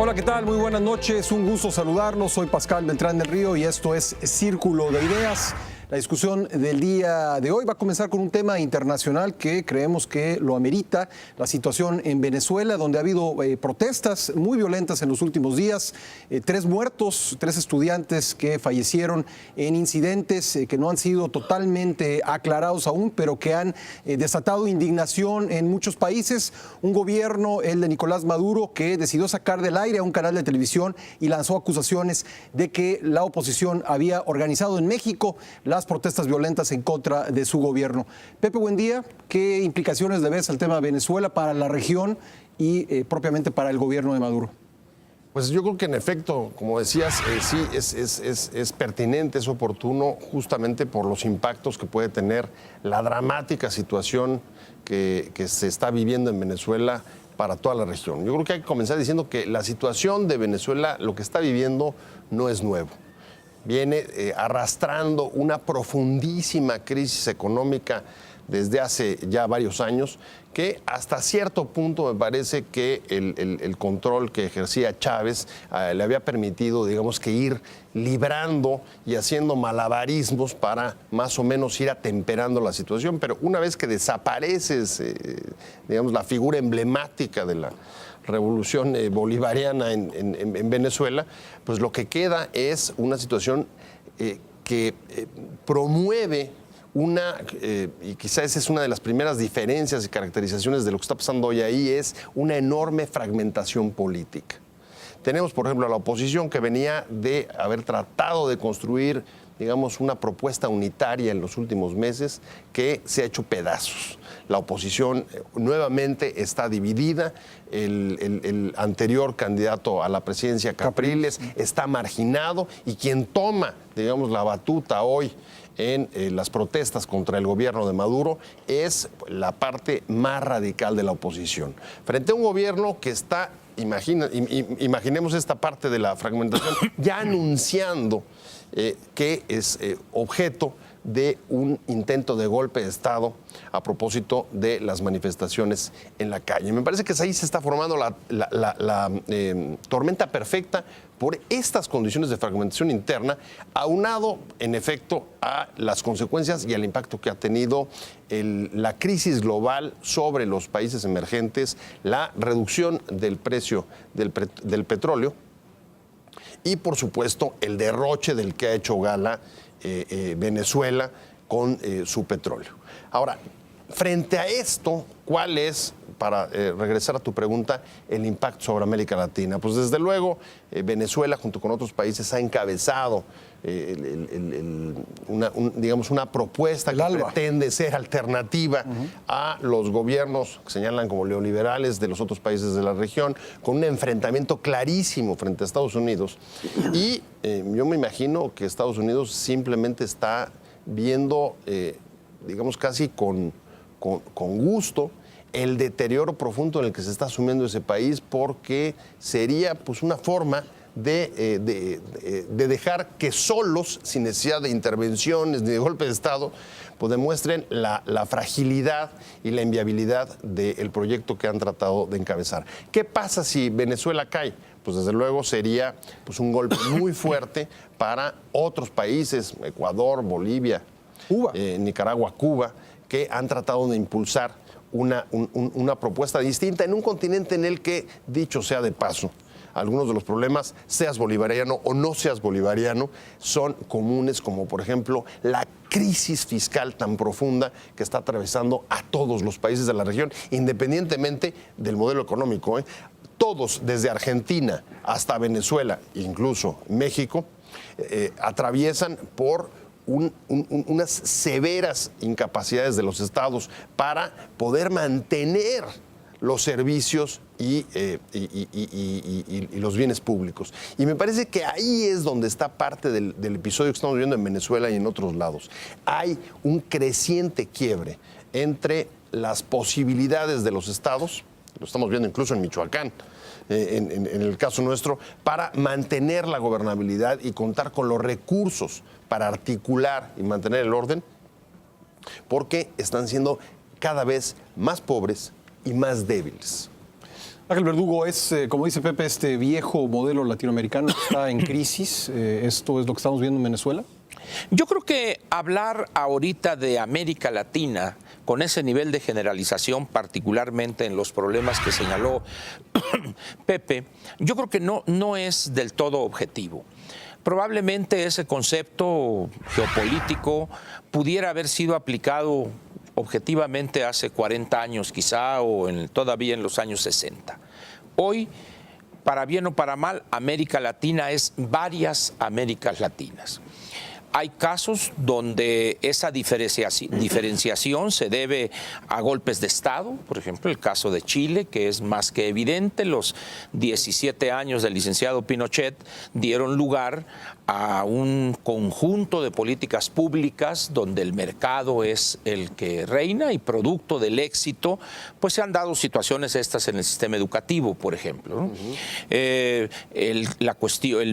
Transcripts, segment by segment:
Hola, ¿qué tal? Muy buenas noches, un gusto saludarlos. Soy Pascal Beltrán del Río y esto es Círculo de Ideas. La discusión del día de hoy va a comenzar con un tema internacional que creemos que lo amerita, la situación en Venezuela, donde ha habido protestas muy violentas en los últimos días, 3 muertos, 3 estudiantes que fallecieron en incidentes que no han sido totalmente aclarados aún, pero que han desatado indignación en muchos países. Un gobierno, el de Nicolás Maduro, que decidió sacar del aire a un canal de televisión y lanzó acusaciones de que la oposición había organizado en México las protestas violentas en contra de su gobierno. Pepe, buen día. ¿Qué implicaciones le ves al tema de Venezuela para la región y propiamente para el gobierno de Maduro? Pues yo creo que en efecto, como decías, sí, es pertinente, es oportuno, justamente por los impactos que puede tener la dramática situación que se está viviendo en Venezuela para toda la región. Yo creo que hay que comenzar diciendo que la situación de Venezuela, lo que está viviendo, no es nuevo. Viene arrastrando una profundísima crisis económica desde hace ya varios años, que hasta cierto punto me parece que el control que ejercía Chávez le había permitido, digamos, que ir librando y haciendo malabarismos para más o menos ir atemperando la situación. Pero una vez que desapareces, digamos, la figura emblemática de la revolución bolivariana en Venezuela, pues lo que queda es una situación que promueve y quizás esa es una de las primeras diferencias y caracterizaciones de lo que está pasando hoy ahí, es una enorme fragmentación política. Tenemos, por ejemplo, a la oposición que venía de haber tratado de construir, digamos, una propuesta unitaria en los últimos meses que se ha hecho pedazos. La oposición nuevamente está dividida. El anterior candidato a la presidencia, Capriles, está marginado, y quien toma, digamos, la batuta hoy en las protestas contra el gobierno de Maduro es la parte más radical de la oposición. Frente a un gobierno que está, imaginemos esta parte de la fragmentación, ya anunciando que es objeto de un intento de golpe de Estado a propósito de las manifestaciones en la calle. Me parece que ahí se está formando la tormenta perfecta por estas condiciones de fragmentación interna, aunado, en efecto, a las consecuencias y al impacto que ha tenido la crisis global sobre los países emergentes, la reducción del precio del petróleo y, por supuesto, el derroche del que ha hecho gala Venezuela con su petróleo. Ahora, frente a esto, ¿cuál es, para regresar a tu pregunta, el impacto sobre América Latina? Pues desde luego, Venezuela, junto con otros países, ha encabezado digamos, una propuesta que pretende ser alternativa a los gobiernos que señalan como neoliberales de los otros países de la región, con un enfrentamiento clarísimo frente a Estados Unidos. Y yo me imagino que Estados Unidos simplemente está viendo, digamos, casi con gusto el deterioro profundo en el que se está sumiendo ese país, porque sería, pues, una forma de dejar que solos, sin necesidad de intervenciones ni de golpe de Estado, pues demuestren la fragilidad y la inviabilidad del proyecto que han tratado de encabezar. ¿Qué pasa si Venezuela cae? Pues desde luego sería, pues, un golpe muy fuerte para otros países, Ecuador, Bolivia, Cuba, Nicaragua, Cuba, que han tratado de impulsar una propuesta distinta en un continente en el que, dicho sea de paso, algunos de los problemas, seas bolivariano o no seas bolivariano, son comunes, como por ejemplo la crisis fiscal tan profunda que está atravesando a todos los países de la región, independientemente del modelo económico. Todos, desde Argentina hasta Venezuela, incluso México, atraviesan por unas severas incapacidades de los estados para poder mantener los servicios y los bienes públicos. Y me parece que ahí es donde está parte del episodio que estamos viendo en Venezuela y en otros lados. Hay un creciente quiebre entre las posibilidades de los estados, lo estamos viendo incluso en Michoacán, en el caso nuestro, para mantener la gobernabilidad y contar con los recursos para articular y mantener el orden, porque están siendo cada vez más pobres y más débiles. Ángel Verdugo, como dice Pepe, este viejo modelo latinoamericano está en crisis. ¿Esto es lo que estamos viendo en Venezuela? Yo creo que hablar ahorita de América Latina con ese nivel de generalización, particularmente en los problemas que señaló Pepe, yo creo que no es del todo objetivo. Probablemente ese concepto geopolítico pudiera haber sido aplicado objetivamente hace 40 años quizá, o todavía en los años 60. Hoy, para bien o para mal, América Latina es varias Américas Latinas. Hay casos donde esa diferenciación se debe a golpes de Estado, por ejemplo, el caso de Chile, que es más que evidente. Los 17 años del licenciado Pinochet dieron lugar a un conjunto de políticas públicas donde el mercado es el que reina, y producto del éxito, pues se han dado situaciones estas en el sistema educativo, por ejemplo, ¿no? El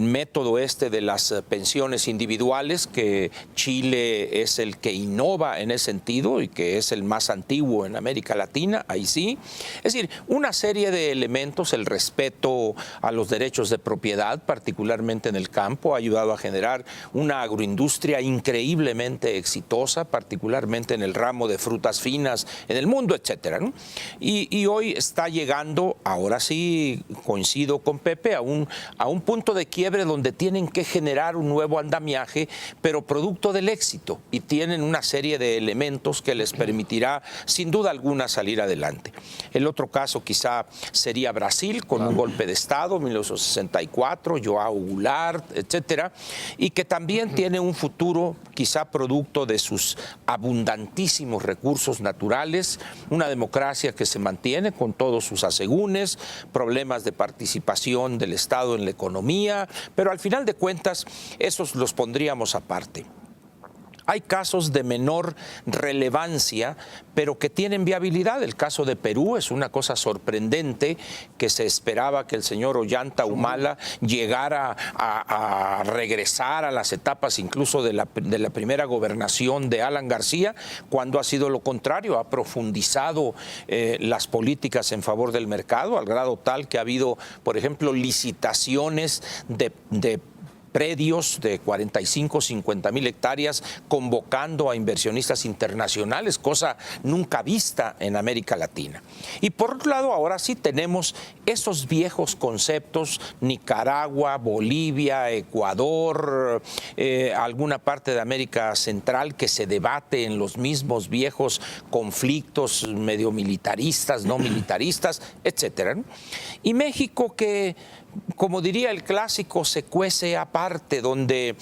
método de las pensiones individuales, que Chile es el que innova en ese sentido y que es el más antiguo en América Latina, ahí sí. Es decir, una serie de elementos, el respeto a los derechos de propiedad, particularmente en el campo, ha ayudado a generar una agroindustria increíblemente exitosa, particularmente en el ramo de frutas finas en el mundo, etcétera, ¿no? Y hoy está llegando, ahora sí coincido con Pepe, a un punto de quiebre donde tienen que generar un nuevo andamiaje, pero producto del éxito, y tienen una serie de elementos que les permitirá sin duda alguna salir adelante. El otro caso quizá sería Brasil, con un golpe de Estado, 1964, João Goulart, etcétera, y que también tiene un futuro quizá producto de sus abundantísimos recursos naturales, una democracia que se mantiene con todos sus asegúnes, problemas de participación del Estado en la economía, pero al final de cuentas esos los pondríamos aparte. Hay casos de menor relevancia, pero que tienen viabilidad. El caso de Perú es una cosa sorprendente, que se esperaba que el señor Ollanta Humala llegara a regresar a las etapas incluso de la primera gobernación de Alan García, cuando ha sido lo contrario, ha profundizado las políticas en favor del mercado, al grado tal que ha habido, por ejemplo, licitaciones de predios de 45, 50 mil hectáreas, convocando a inversionistas internacionales, cosa nunca vista en América Latina. Y por otro lado, ahora sí tenemos esos viejos conceptos, Nicaragua, Bolivia, Ecuador, alguna parte de América Central, que se debate en los mismos viejos conflictos medio militaristas, no militaristas, etcétera, ¿no? Y México, que, como diría el clásico, se cuece aparte, donde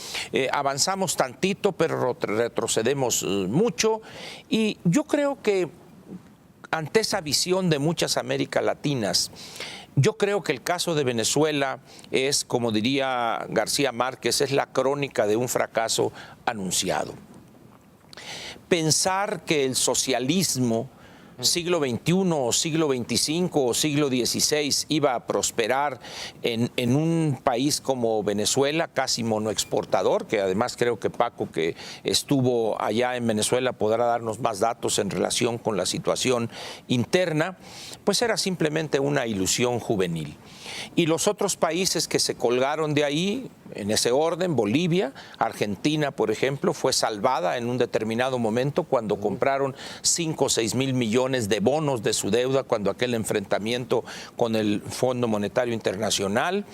avanzamos tantito pero retrocedemos mucho. Y yo creo que ante esa visión de muchas Américas Latinas, yo creo que el caso de Venezuela es, como diría García Márquez, es la crónica de un fracaso anunciado. Pensar que el socialismo siglo XXI o siglo XXV o siglo XVI iba a prosperar en un país como Venezuela, casi monoexportador, que además creo que Paco, que estuvo allá en Venezuela, podrá darnos más datos en relación con la situación interna, pues era simplemente una ilusión juvenil. Y los otros países que se colgaron de ahí, en ese orden, Bolivia, Argentina, por ejemplo, fue salvada en un determinado momento cuando compraron 5 o 6 mil millones de bonos de su deuda, cuando aquel enfrentamiento con el Fondo Monetario Internacional.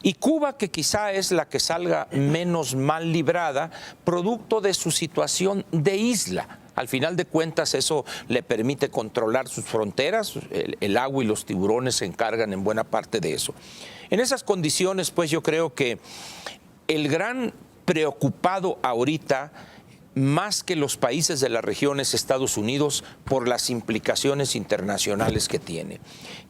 Y Cuba, que quizá es la que salga menos mal librada, producto de su situación de isla. Al final de cuentas, eso le permite controlar sus fronteras, el agua y los tiburones se encargan en buena parte de eso. En esas condiciones, pues yo creo que el gran preocupado ahorita más que los países de la región es Estados Unidos por las implicaciones internacionales que tiene.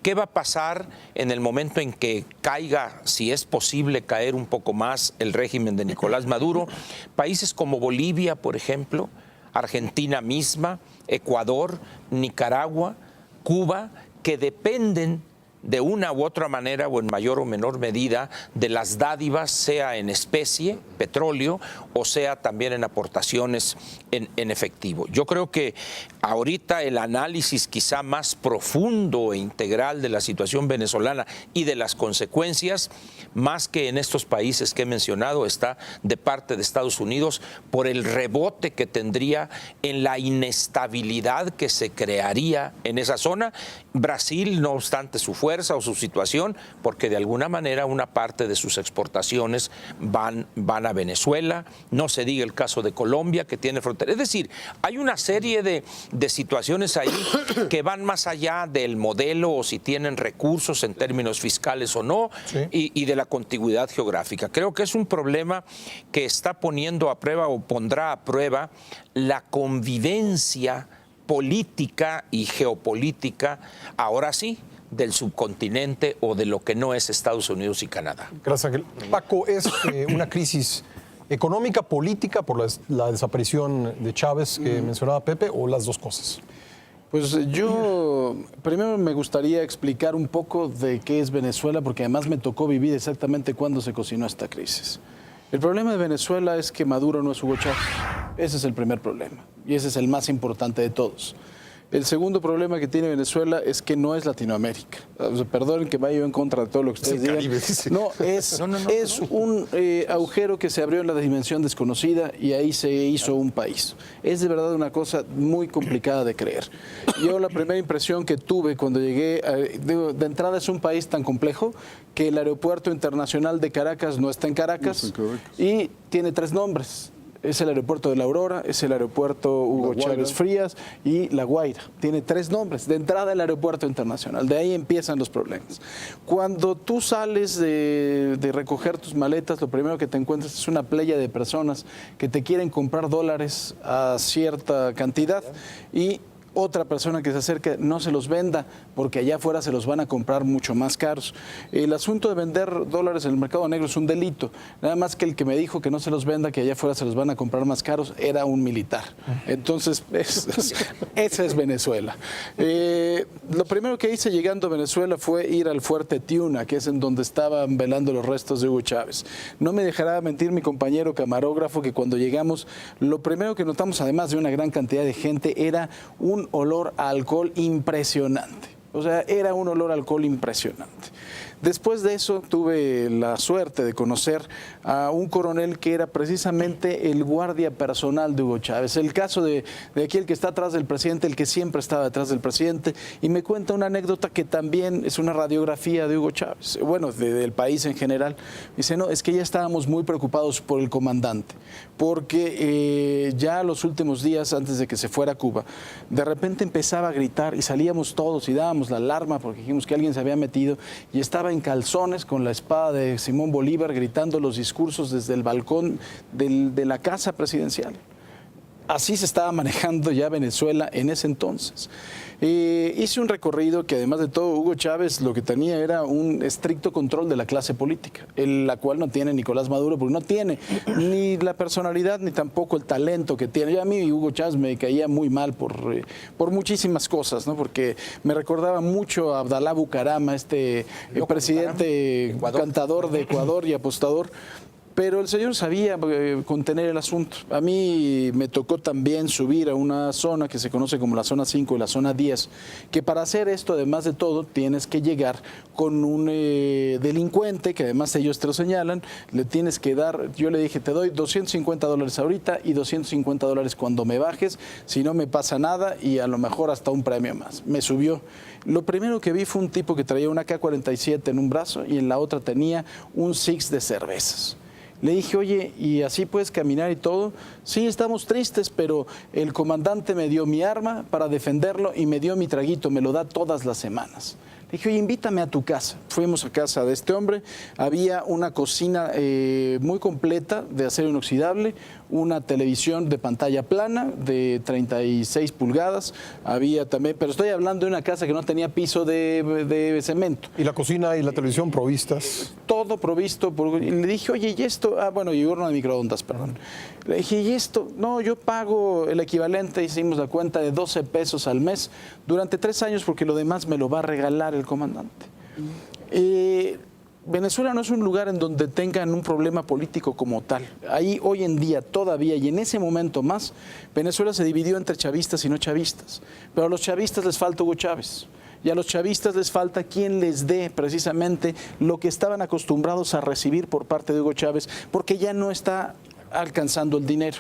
¿Qué va a pasar en el momento en que caiga, si es posible caer un poco más, el régimen de Nicolás Maduro? Países como Bolivia, por ejemplo, Argentina misma, Ecuador, Nicaragua, Cuba, que dependen de una u otra manera o en mayor o menor medida de las dádivas, sea en especie, petróleo, o sea también en aportaciones en efectivo. Yo creo que ahorita el análisis quizá más profundo e integral de la situación venezolana y de las consecuencias, más que en estos países que he mencionado, está de parte de Estados Unidos por el rebote que tendría en la inestabilidad que se crearía en esa zona. Brasil, no obstante su fuerza o su situación, porque de alguna manera una parte de sus exportaciones van a Venezuela, no se diga el caso de Colombia, que tiene frontera. Es decir, hay una serie de situaciones ahí que van más allá del modelo o si tienen recursos en términos fiscales o no, sí, y de la contigüidad geográfica. Creo que es un problema que está poniendo a prueba o pondrá a prueba la convivencia política y geopolítica, ahora sí, del subcontinente o de lo que no es Estados Unidos y Canadá. Gracias, Ángel. Paco, ¿es una crisis económica, política por la desaparición de Chávez que mencionaba Pepe, o las dos cosas? Pues yo primero me gustaría explicar un poco de qué es Venezuela, porque además me tocó vivir exactamente cuándo se cocinó esta crisis. El problema de Venezuela es que Maduro no es Hugo Chávez. Ese es el primer problema y ese es el más importante de todos. El segundo problema que tiene Venezuela es que no es Latinoamérica. O sea, perdonen que vaya yo en contra de todo lo que ustedes digan. Caribe, sí. No, es un agujero que se abrió en la dimensión desconocida y ahí se hizo un país. Es de verdad una cosa muy complicada de creer. Yo la primera impresión que tuve cuando llegué, de entrada es un país tan complejo que el aeropuerto internacional de Caracas no está en Caracas y tiene 3 nombres. Es el aeropuerto de La Aurora, es el aeropuerto Hugo Chávez Frías y La Guaira. Tiene 3 nombres. De entrada el aeropuerto internacional. De ahí empiezan los problemas. Cuando tú sales de recoger tus maletas, lo primero que te encuentras es una playa de personas que te quieren comprar dólares a cierta cantidad y otra persona que se acerca no se los venda porque allá afuera se los van a comprar mucho más caros. El asunto de vender dólares en el mercado negro es un delito. Nada más que el que me dijo que no se los venda, que allá afuera se los van a comprar más caros, era un militar. Entonces, esa es Venezuela. Lo primero que hice llegando a Venezuela fue ir al Fuerte Tiuna, que es en donde estaban velando los restos de Hugo Chávez. No me dejará mentir mi compañero camarógrafo que cuando llegamos, lo primero que notamos, además de una gran cantidad de gente, era un olor a alcohol impresionante. O sea, era un olor a alcohol impresionante. Después de eso tuve la suerte de conocer a un coronel que era precisamente el guardia personal de Hugo Chávez. El caso de aquel que está atrás del presidente, el que siempre estaba detrás del presidente, y me cuenta una anécdota que también es una radiografía de Hugo Chávez, bueno, del país en general. Dice, no, es que ya estábamos muy preocupados por el comandante, porque ya los últimos días antes de que se fuera a Cuba, de repente empezaba a gritar y salíamos todos y dábamos la alarma porque dijimos que alguien se había metido y estaba en calzones con la espada de Simón Bolívar gritando los discursos desde el balcón de la casa presidencial. Así se estaba manejando ya Venezuela en ese entonces. Hice un recorrido que además de todo Hugo Chávez lo que tenía era un estricto control de la clase política, la cual no tiene Nicolás Maduro, porque no tiene ni la personalidad ni tampoco el talento que tiene. Ya a mí Hugo Chávez me caía muy mal por muchísimas cosas, ¿no? Porque me recordaba mucho a Abdalá Bucaram, presidente cantador de Ecuador y apostador. Pero el señor sabía contener el asunto. A mí me tocó también subir a una zona que se conoce como la zona 5 y la zona 10, que para hacer esto, además de todo, tienes que llegar con un delincuente, que además ellos te lo señalan, le tienes que dar, yo le dije, te doy $250 ahorita y $250 cuando me bajes, si no me pasa nada y a lo mejor hasta un premio más. Me subió. Lo primero que vi fue un tipo que traía una K-47 en un brazo y en la otra tenía un six de cervezas. Le dije, oye, ¿y así puedes caminar y todo? Sí, estamos tristes, pero el comandante me dio mi arma para defenderlo y me dio mi traguito, me lo da todas las semanas. Le Dije, oye, invítame a tu casa. Fuimos a casa de este hombre, había una cocina muy completa de acero inoxidable, una televisión de pantalla plana de 36 pulgadas, había también, pero estoy hablando de una casa que no tenía piso de cemento. ¿Y la cocina y la televisión provistas? Todo provisto. Y le dije, oye, ¿y esto? Ah, bueno, y horno de microondas, perdón. Le dije, ¿y esto? No, yo pago el equivalente, hicimos la cuenta de 12 pesos al mes durante 3 años porque lo demás me lo va a regalar el comandante. Venezuela no es un lugar en donde tengan un problema político como tal. Ahí hoy en día todavía y en ese momento más, Venezuela se dividió entre chavistas y no chavistas. Pero a los chavistas les falta Hugo Chávez. Y a los chavistas les falta quien les dé precisamente lo que estaban acostumbrados a recibir por parte de Hugo Chávez, porque ya no está alcanzando el dinero.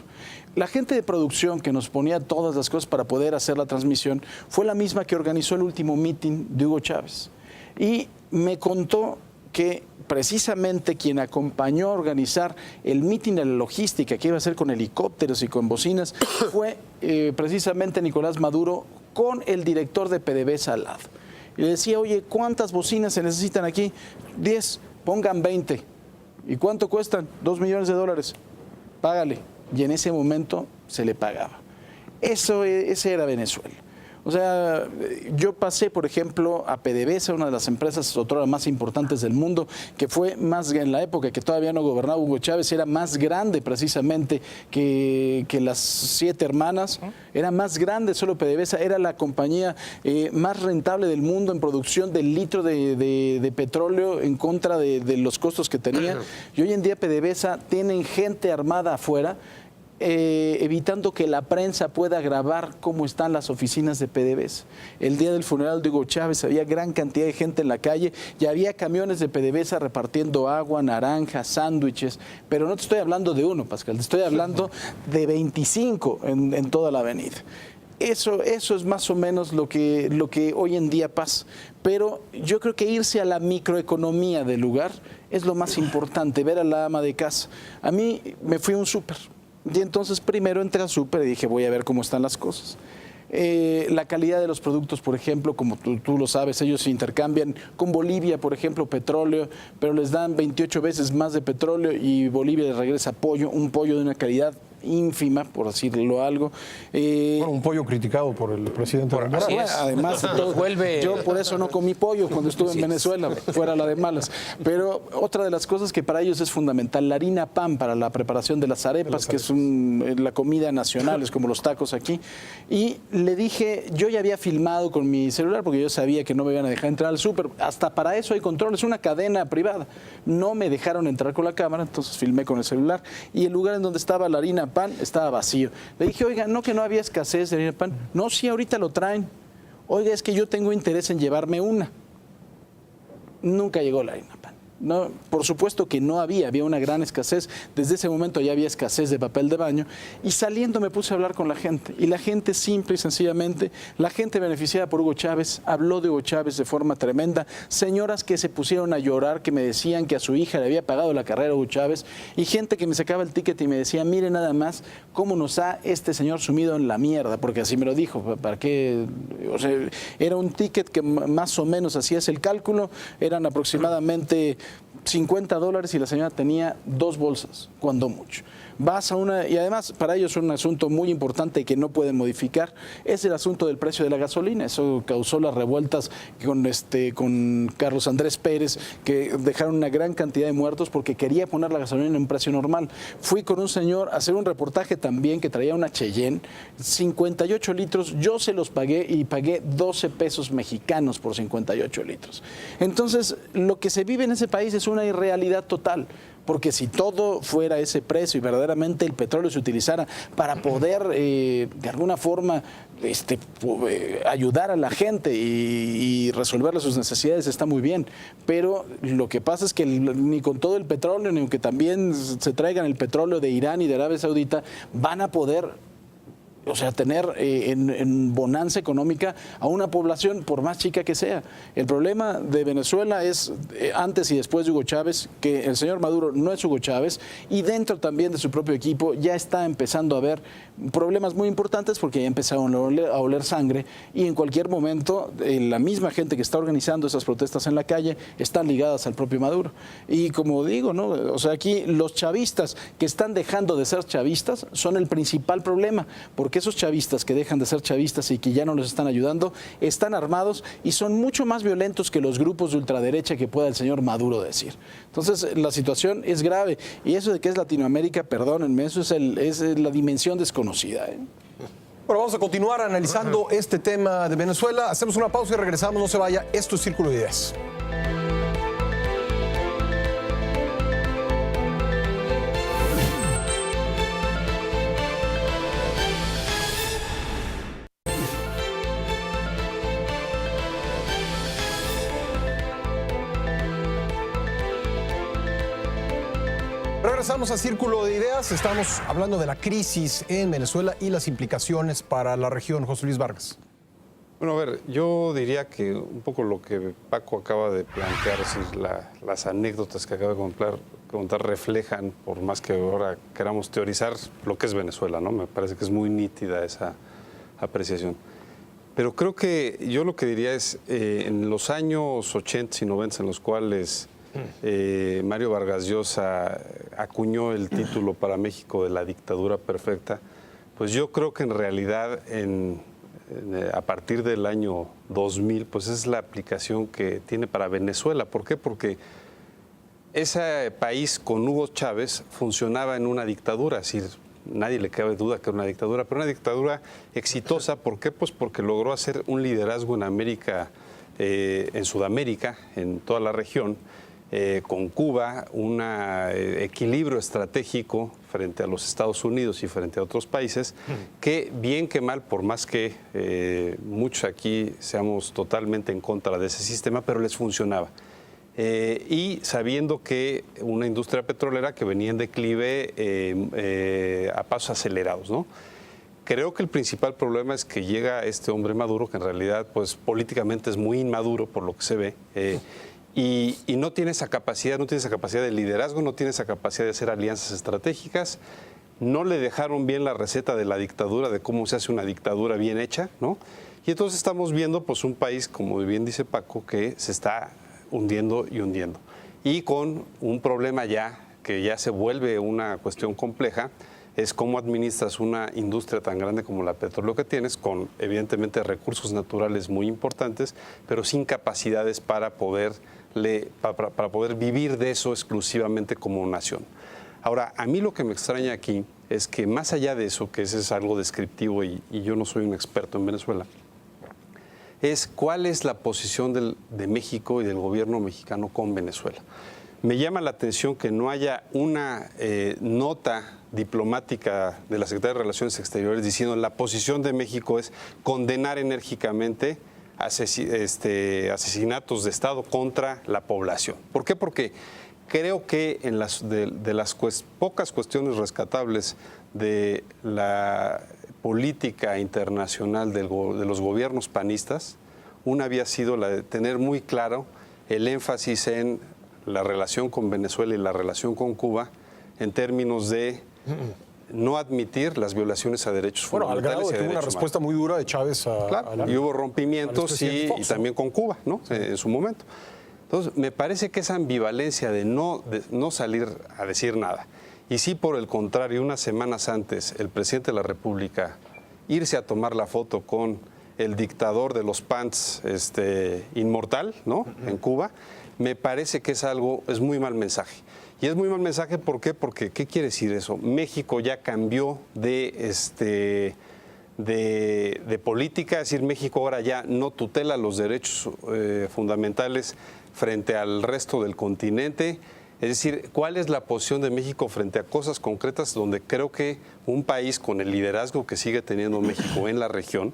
La gente de producción que nos ponía todas las cosas para poder hacer la transmisión fue la misma que organizó el último meeting de Hugo Chávez. Y me contó que precisamente quien acompañó a organizar el meeting de la logística que iba a ser con helicópteros y con bocinas fue precisamente Nicolás Maduro con el director de PDVSA al lado. Y le decía, oye, ¿cuántas bocinas se necesitan aquí? 10, pongan 20. ¿Y cuánto cuestan? $2 millones. Págale. Y en ese momento se le pagaba. Ese era Venezuela. O sea, yo pasé, por ejemplo, a PDVSA, una de las empresas otrora más importantes del mundo, que fue más, en la época que todavía no gobernaba Hugo Chávez, era más grande precisamente que las 7 hermanas, era más grande solo PDVSA, era la compañía más rentable del mundo en producción del litro de petróleo en contra de los costos que tenía. Y hoy en día PDVSA tienen gente armada afuera, evitando que la prensa pueda grabar cómo están las oficinas de PDVSA. El día del funeral de Hugo Chávez había gran cantidad de gente en la calle y había camiones de PDVSA repartiendo agua, naranjas, sándwiches, pero no te estoy hablando de uno, Pascal, te estoy hablando de 25 en toda la avenida. Eso es más o menos lo que hoy en día pasa. Pero yo creo que irse a la microeconomía del lugar es lo más importante, ver a la ama de casa. A mí me fui a un súper. Y entonces primero entré al súper y dije, voy a ver cómo están las cosas. La calidad de los productos, por ejemplo, como tú lo sabes, ellos intercambian con Bolivia, por ejemplo, petróleo, pero les dan 28 veces más de petróleo y Bolivia les regresa pollo, un pollo de una calidad ínfima, por decirlo algo. Bueno, un pollo criticado por el presidente Evo Morales. Así es. Además, yo por eso no comí pollo cuando estuve en Venezuela, fuera la de malas. Pero otra de las cosas que para ellos es fundamental, la harina pan para la preparación de las arepas, que es la comida nacional, es como los tacos aquí. Y le dije, yo ya había filmado con mi celular porque yo sabía que no me iban a dejar entrar al súper. Hasta para eso hay control, es una cadena privada. No me dejaron entrar con la cámara, entonces filmé con el celular. Y el lugar en donde estaba la harina pan estaba vacío. Le dije, oiga, ¿no que no había escasez de harina de pan? No, sí, ahorita lo traen. Oiga, es que yo tengo interés en llevarme una. Nunca llegó la harina de pan. No, por supuesto que no había una gran escasez. Desde ese momento ya había escasez de papel de baño. Y saliendo me puse a hablar con la gente. Y la gente simple y sencillamente, la gente beneficiada por Hugo Chávez, habló de Hugo Chávez de forma tremenda. Señoras que se pusieron a llorar, que me decían que a su hija le había pagado la carrera a Hugo Chávez. Y gente que me sacaba el ticket y me decía, mire nada más cómo nos ha este señor sumido en la mierda. Porque así me lo dijo. ¿Para qué? O sea, era un ticket que más o menos hacías el cálculo. Eran aproximadamente $50 y la señora tenía 2 bolsas, cuando mucho. Vas a una, y además para ellos un asunto muy importante que no pueden modificar, es el asunto del precio de la gasolina. Eso causó las revueltas con Carlos Andrés Pérez, que dejaron una gran cantidad de muertos porque quería poner la gasolina en un precio normal. Fui con un señor a hacer un reportaje también que traía una Cheyenne, 58 litros, yo se los pagué y pagué 12 pesos mexicanos por 58 litros. Entonces, lo que se vive en ese país es una irrealidad total. Porque si todo fuera ese precio y verdaderamente el petróleo se utilizara para poder de alguna forma ayudar a la gente y resolverle sus necesidades, está muy bien. Pero lo que pasa es que ni con todo el petróleo, ni aunque también se traigan el petróleo de Irán y de Arabia Saudita, van a poder O sea, tener en bonanza económica a una población, por más chica que sea. El problema de Venezuela es, antes y después de Hugo Chávez, que el señor Maduro no es Hugo Chávez, y dentro también de su propio equipo ya está empezando a haber problemas muy importantes porque ya empezaron a oler sangre, y en cualquier momento la misma gente que está organizando esas protestas en la calle están ligadas al propio Maduro. Y como digo, ¿no? O sea, aquí los chavistas que están dejando de ser chavistas son el principal problema, porque esos chavistas que dejan de ser chavistas y que ya no los están ayudando, están armados y son mucho más violentos que los grupos de ultraderecha que pueda el señor Maduro decir. Entonces, la situación es grave, y eso de que es Latinoamérica, perdónenme, eso es la dimensión desconocida. Bueno, vamos a continuar analizando este tema de Venezuela. Hacemos una pausa y regresamos. No se vaya. Esto es Círculo de Ideas. Regresamos a Círculo de Ideas. Estamos hablando de la crisis en Venezuela y las implicaciones para la región. José Luis Vargas. Bueno, a ver, yo diría que un poco lo que Paco acaba de plantear, es decir, las anécdotas que acaba de contar reflejan, por más que ahora queramos teorizar, lo que es Venezuela, ¿no? Me parece que es muy nítida esa apreciación. Pero creo que yo lo que diría es, en los años 80 y 90, en los cuales Mario Vargas Llosa acuñó el título para México de la dictadura perfecta, pues yo creo que en realidad a partir del año 2000, pues es la aplicación que tiene para Venezuela. ¿Por qué? Porque ese país con Hugo Chávez funcionaba en una dictadura, es decir, nadie le cabe duda que era una dictadura, pero una dictadura exitosa. ¿Por qué? Pues porque logró hacer un liderazgo en América, en Sudamérica, en toda la región, con Cuba, un equilibrio estratégico frente a los Estados Unidos y frente a otros países, que bien que mal, por más que muchos aquí seamos totalmente en contra de ese sistema, pero les funcionaba. Y sabiendo que una industria petrolera que venía en declive a pasos acelerados, ¿no? Creo que el principal problema es que llega este hombre Maduro, que en realidad pues políticamente es muy inmaduro por lo que se ve, y no tiene esa capacidad, de liderazgo, no tiene esa capacidad de hacer alianzas estratégicas. No le dejaron bien la receta de la dictadura, de cómo se hace una dictadura bien hecha, ¿no? Y entonces estamos viendo pues un país, como bien dice Paco, que se está hundiendo y hundiendo. Y con un problema que ya se vuelve una cuestión compleja, es cómo administras una industria tan grande como la petróleo que tienes, con evidentemente recursos naturales muy importantes, pero sin capacidades para poder vivir de eso exclusivamente como nación. Ahora, a mí lo que me extraña aquí es que más allá de eso, que ese es algo descriptivo y yo no soy un experto en Venezuela, es cuál es la posición de México y del gobierno mexicano con Venezuela. Me llama la atención que no haya una nota diplomática de la Secretaría de Relaciones Exteriores diciendo la posición de México es condenar enérgicamente asesinatos de Estado contra la población. ¿Por qué? Porque creo que de las pocas cuestiones rescatables de la política internacional de los gobiernos panistas, una había sido la de tener muy claro el énfasis en la relación con Venezuela y la relación con Cuba en términos de no admitir las violaciones a derechos fundamentales. Al grado de que hubo una respuesta muy dura de Chávez y hubo rompimientos y también con Cuba, ¿no? En su momento. Entonces, me parece que esa ambivalencia de no salir a decir nada, y sí, por el contrario, unas semanas antes, el presidente de la República irse a tomar la foto con el dictador de los pants inmortal, ¿no? En Cuba, me parece que es muy mal mensaje. Y es muy mal mensaje, ¿por qué? Porque, ¿qué quiere decir eso? México ya cambió de política, es decir, México ahora ya no tutela los derechos fundamentales frente al resto del continente. Es decir, ¿cuál es la posición de México frente a cosas concretas donde creo que un país con el liderazgo que sigue teniendo México en la región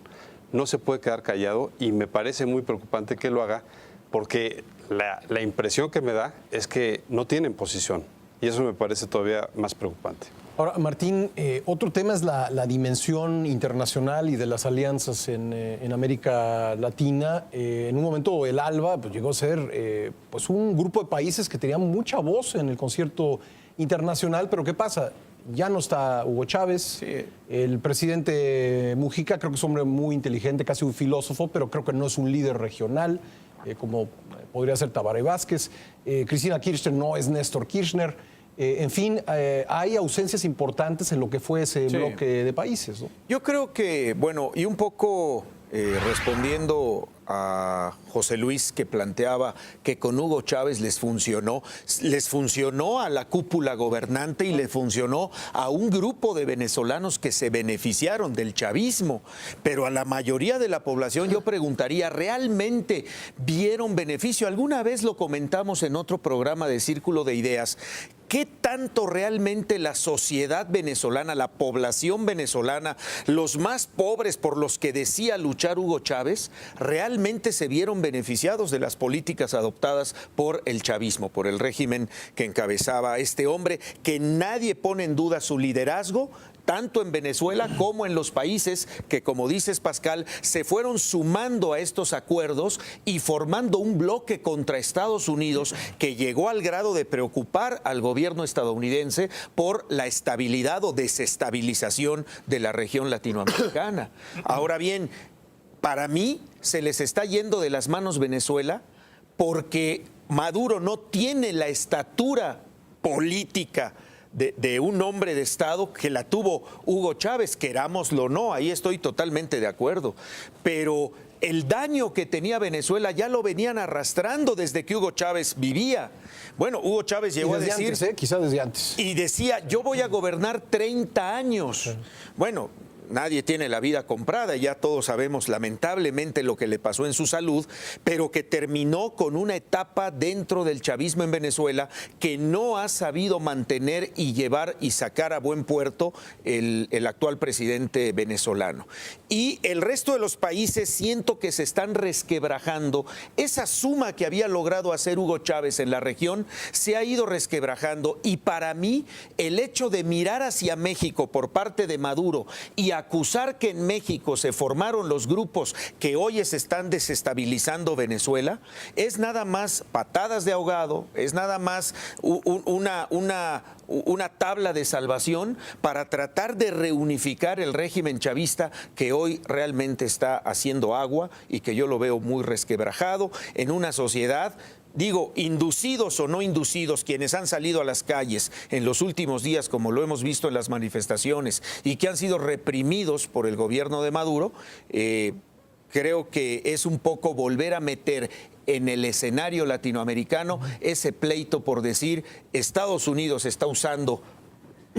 no se puede quedar callado? Y me parece muy preocupante que lo haga, porque la impresión que me da es que no tienen posición. y eso me parece todavía más preocupante. Ahora, Martín, otro tema es la dimensión internacional y de las alianzas en América Latina. En un momento el ALBA pues, llegó a ser pues un grupo de países que tenían mucha voz en el concierto internacional, pero ¿qué pasa? Ya no está Hugo Chávez, sí. El presidente Mujica creo que es un hombre muy inteligente, casi un filósofo, pero creo que no es un líder regional, como podría ser Tabaré Vázquez. Cristina Kirchner no es Néstor Kirchner. En fin, hay ausencias importantes en lo que fue ese bloque de países, ¿no? Yo creo que, bueno, y un poco respondiendo a José Luis, que planteaba que con Hugo Chávez les funcionó a la cúpula gobernante y le funcionó a un grupo de venezolanos que se beneficiaron del chavismo, pero a la mayoría de la población yo preguntaría, ¿realmente vieron beneficio? Alguna vez lo comentamos en otro programa de Círculo de Ideas. ¿Qué tanto realmente la sociedad venezolana, la población venezolana, los más pobres por los que decía luchar Hugo Chávez, realmente se vieron beneficiados de las políticas adoptadas por el chavismo, por el régimen que encabezaba este hombre, que nadie pone en duda su liderazgo, tanto en Venezuela como en los países que, como dices, Pascal, se fueron sumando a estos acuerdos y formando un bloque contra Estados Unidos que llegó al grado de preocupar al gobierno estadounidense por la estabilidad o desestabilización de la región latinoamericana. Ahora bien, para mí se les está yendo de las manos Venezuela porque Maduro no tiene la estatura política de un hombre de Estado que la tuvo Hugo Chávez, querámoslo o no, ahí estoy totalmente de acuerdo, pero el daño que tenía Venezuela ya lo venían arrastrando desde que Hugo Chávez vivía. Bueno, Hugo Chávez llegó a decir... Antes, quizás desde antes. Y decía, yo voy a gobernar 30 años. Bueno, nadie tiene la vida comprada, ya todos sabemos lamentablemente lo que le pasó en su salud, pero que terminó con una etapa dentro del chavismo en Venezuela que no ha sabido mantener y llevar y sacar a buen puerto el actual presidente venezolano. Y el resto de los países siento que se están resquebrajando. Esa suma que había logrado hacer Hugo Chávez en la región se ha ido resquebrajando, y para mí el hecho de mirar hacia México por parte de Maduro y acusar que en México se formaron los grupos que hoy se están desestabilizando Venezuela es nada más patadas de ahogado, es nada más una tabla de salvación para tratar de reunificar el régimen chavista que hoy realmente está haciendo agua y que yo lo veo muy resquebrajado en una sociedad. Digo, inducidos o no inducidos, quienes han salido a las calles en los últimos días, como lo hemos visto en las manifestaciones, y que han sido reprimidos por el gobierno de Maduro, creo que es un poco volver a meter en el escenario latinoamericano ese pleito por decir, Estados Unidos está usando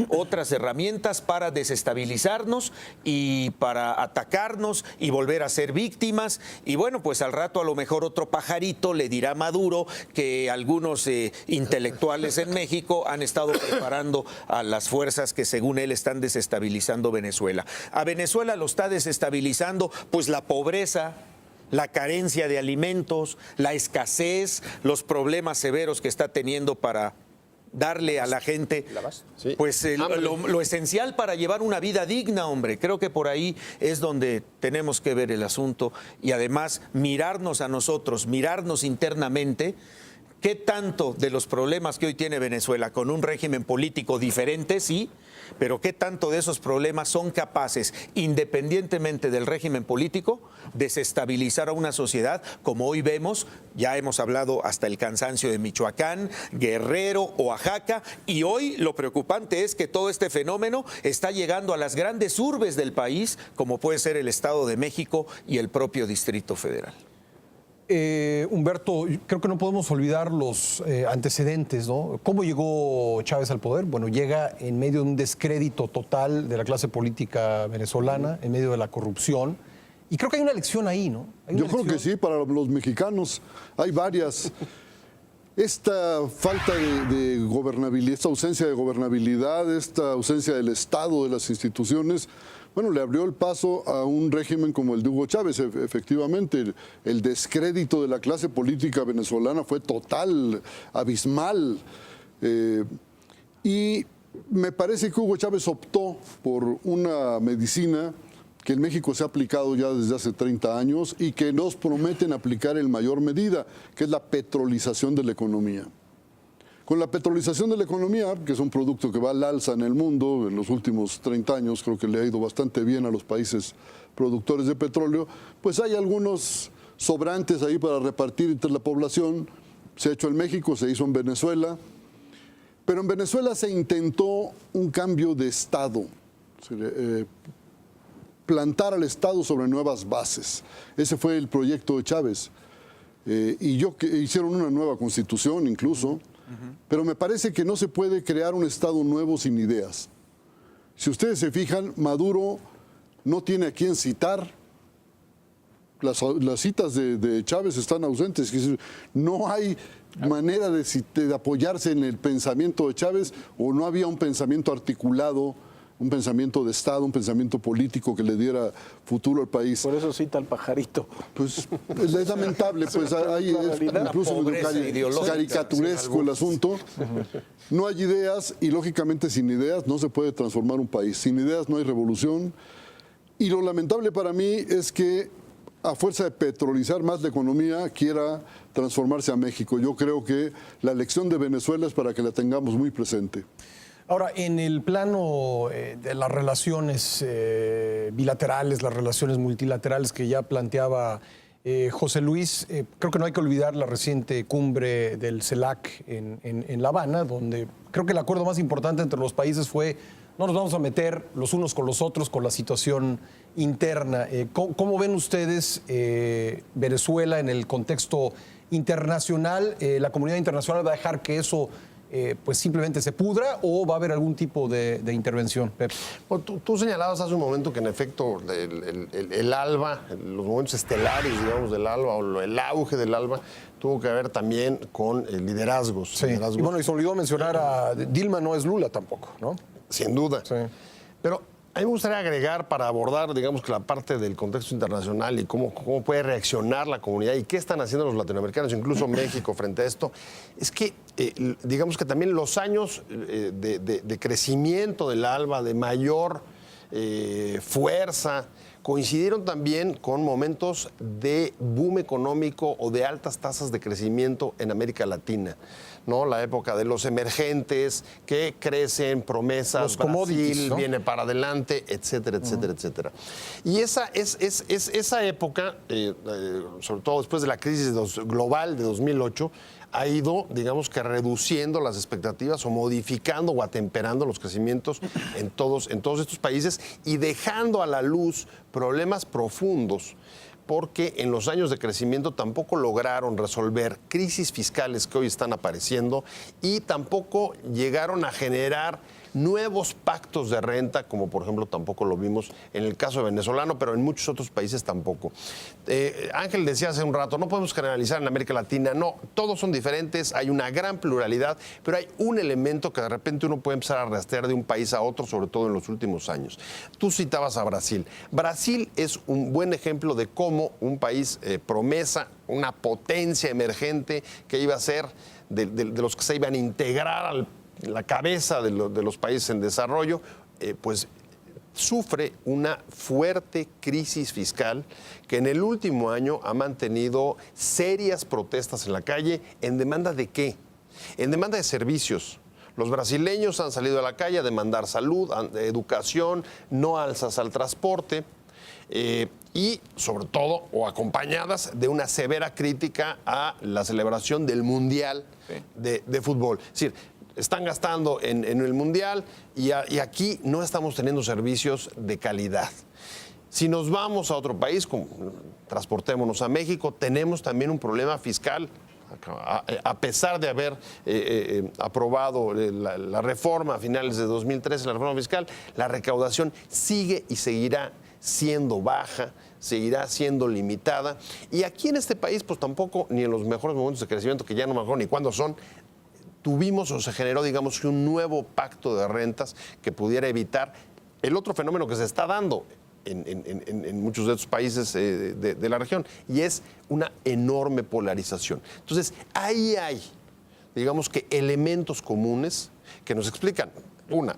otras herramientas para desestabilizarnos y para atacarnos y volver a ser víctimas. Y bueno, pues al rato a lo mejor otro pajarito le dirá a Maduro que algunos intelectuales en México han estado preparando a las fuerzas que según él están desestabilizando Venezuela. A Venezuela lo está desestabilizando pues la pobreza, la carencia de alimentos, la escasez, los problemas severos que está teniendo para darle a la gente pues lo esencial para llevar una vida digna, hombre. Creo que por ahí es donde tenemos que ver el asunto y además mirarnos a nosotros, mirarnos internamente. ¿Qué tanto de los problemas que hoy tiene Venezuela con un régimen político diferente? Sí, pero ¿qué tanto de esos problemas son capaces, independientemente del régimen político, desestabilizar a una sociedad como hoy vemos? Ya hemos hablado hasta el cansancio de Michoacán, Guerrero, Oaxaca, y hoy lo preocupante es que todo este fenómeno está llegando a las grandes urbes del país, como puede ser el Estado de México y el propio Distrito Federal. Humberto, creo que no podemos olvidar los antecedentes, ¿no? ¿Cómo llegó Chávez al poder? Bueno, llega en medio de un descrédito total de la clase política venezolana, en medio de la corrupción. Y creo que hay una lección ahí, ¿no? Yo creo que sí, para los mexicanos hay varias. Esta falta de gobernabilidad, esta ausencia de gobernabilidad, esta ausencia del Estado, de las instituciones, bueno, le abrió el paso a un régimen como el de Hugo Chávez. Efectivamente, el descrédito de la clase política venezolana fue total, abismal. Y me parece que Hugo Chávez optó por una medicina que en México se ha aplicado ya desde hace 30 años y que nos prometen aplicar en mayor medida, que es la petrolización de la economía. Con la petrolización de la economía, que es un producto que va al alza en el mundo, en los últimos 30 años creo que le ha ido bastante bien a los países productores de petróleo, pues hay algunos sobrantes ahí para repartir entre la población. Se ha hecho en México, se hizo en Venezuela, pero en Venezuela se intentó un cambio de Estado, plantar al Estado sobre nuevas bases. Ese fue el proyecto de Chávez. Hicieron una nueva constitución incluso, pero me parece que no se puede crear un Estado nuevo sin ideas. Si ustedes se fijan, Maduro no tiene a quién citar. Las citas de Chávez están ausentes. Es decir, no hay manera de apoyarse en el pensamiento de Chávez, o no había un pensamiento articulado, un pensamiento de Estado, un pensamiento político que le diera futuro al país. Por eso cita al pajarito. Pues es lamentable, pues hay incluso caricaturesco el asunto. No hay ideas y lógicamente sin ideas no se puede transformar un país. Sin ideas no hay revolución. Y lo lamentable para mí es que a fuerza de petrolizar más la economía quiera transformarse a México. Yo creo que la elección de Venezuela es para que la tengamos muy presente. Ahora, en el plano de las relaciones bilaterales, las relaciones multilaterales que ya planteaba José Luis, creo que no hay que olvidar la reciente cumbre del CELAC en La Habana, donde creo que el acuerdo más importante entre los países fue: no nos vamos a meter los unos con los otros con la situación interna. ¿Cómo ven ustedes Venezuela en el contexto internacional? ¿La comunidad internacional va a dejar que eso pues simplemente se pudra, o va a haber algún tipo de intervención? Pep. Bueno, tú señalabas hace un momento que en efecto el ALBA, los momentos estelares, digamos, del ALBA, o el auge del ALBA, tuvo que ver también con liderazgos. Sí. Y bueno, y se olvidó mencionar a Dilma, no es Lula tampoco, ¿no? Sin duda. Sí. Pero a mí me gustaría agregar, para abordar, digamos, que la parte del contexto internacional y cómo puede reaccionar la comunidad y qué están haciendo los latinoamericanos, incluso México, frente a esto, es que, digamos que también los años de crecimiento del ALBA, de mayor fuerza, coincidieron también con momentos de boom económico o de altas tasas de crecimiento en América Latina, ¿no? La época de los emergentes que crecen, promesas, los commodities, ¿no? Viene para adelante, etcétera, etcétera, etcétera. Y esa época, sobre todo después de la crisis global de 2008, ha ido, digamos que reduciendo las expectativas o modificando o atemperando los crecimientos en todos estos países y dejando a la luz problemas profundos, porque en los años de crecimiento tampoco lograron resolver crisis fiscales que hoy están apareciendo y tampoco llegaron a generar nuevos pactos de renta, como por ejemplo tampoco lo vimos en el caso venezolano, pero en muchos otros países tampoco. Ángel decía hace un rato, no podemos generalizar en América Latina. No, todos son diferentes, hay una gran pluralidad, pero hay un elemento que de repente uno puede empezar a rastrear de un país a otro, sobre todo en los últimos años. Tú citabas a Brasil. Brasil es un buen ejemplo de cómo un país promesa, una potencia emergente que iba a ser de los que se iban a integrar al la cabeza de los países en desarrollo, pues sufre una fuerte crisis fiscal que en el último año ha mantenido serias protestas en la calle. ¿En demanda de qué? En demanda de servicios. Los brasileños han salido a la calle a demandar salud, educación, no alzas al transporte. Y sobre todo, o acompañadas de una severa crítica a la celebración del Mundial de fútbol. Es decir, están gastando en el Mundial y aquí no estamos teniendo servicios de calidad. Si nos vamos a otro país, transportémonos a México, tenemos también un problema fiscal. A pesar de haber aprobado la reforma a finales de 2013, la reforma fiscal, la recaudación sigue y seguirá siendo baja, seguirá siendo limitada. Y aquí en este país, pues tampoco, ni en los mejores momentos de crecimiento, que ya no me acuerdo ni cuándo son, tuvimos o se generó, digamos, un nuevo pacto de rentas que pudiera evitar el otro fenómeno que se está dando en muchos de estos países de la región, y es una enorme polarización. Entonces, ahí hay digamos que elementos comunes que nos explican. Una,